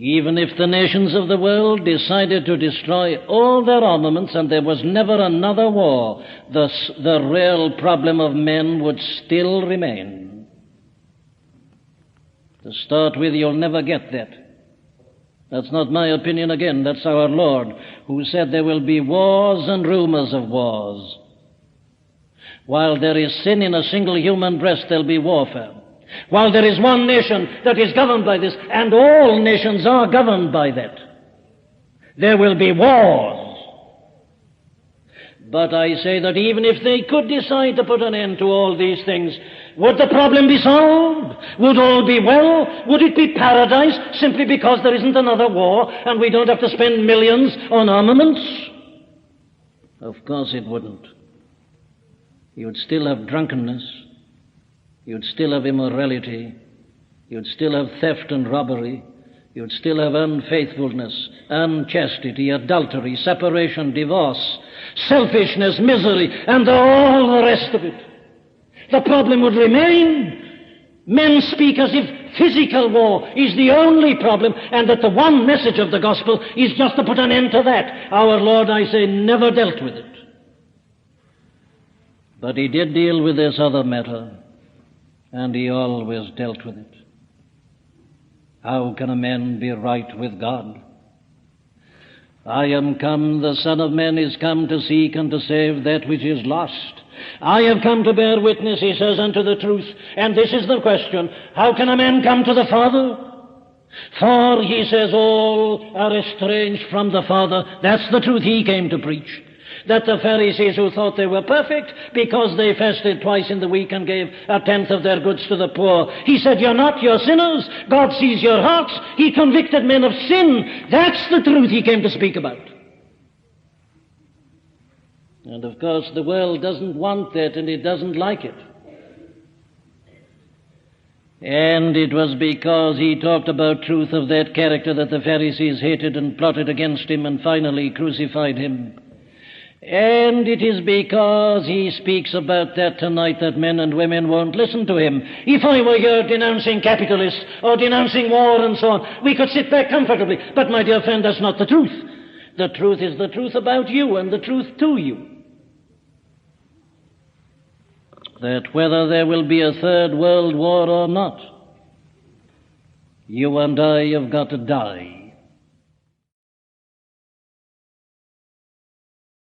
Even if the nations of the world decided to destroy all their armaments and there was never another war, the real problem of men would still remain. To start with, you'll never get that. That's not my opinion again. That's our Lord, who said there will be wars and rumors of wars. While there is sin in a single human breast, there'll be warfare. While there is one nation that is governed by this, and all nations are governed by that, there will be wars. But I say that even if they could decide to put an end to all these things, would the problem be solved? Would all be well? Would it be paradise simply because there isn't another war and we don't have to spend millions on armaments? Of course it wouldn't. You'd still have drunkenness. You'd still have immorality. You'd still have theft and robbery. You'd still have unfaithfulness, unchastity, adultery, separation, divorce, selfishness, misery, and all the rest of it. The problem would remain. Men speak as if physical war is the only problem and that the one message of the gospel is just to put an end to that. Our Lord, I say, never dealt with it. But he did deal with this other matter. And he always dealt with it. How can a man be right with God? I am come, the Son of Man is come to seek and to save that which is lost. I have come to bear witness, he says, unto the truth. And this is the question: how can a man come to the Father? For, he says, all are estranged from the Father. That's the truth he came to preach. That the Pharisees, who thought they were perfect because they fasted twice in the week and gave a tenth of their goods to the poor, he said, you're not, you're sinners. God sees your hearts. He convicted men of sin. That's the truth he came to speak about. And of course the world doesn't want that, and it doesn't like it. And it was because he talked about truth of that character that the Pharisees hated and plotted against him and finally crucified him. And it is because he speaks about that tonight that men and women won't listen to him. If I were here denouncing capitalists or denouncing war and so on, we could sit back comfortably. But, my dear friend, that's not the truth. The truth is the truth about you and the truth to you. That whether there will be a third world war or not, you and I have got to die.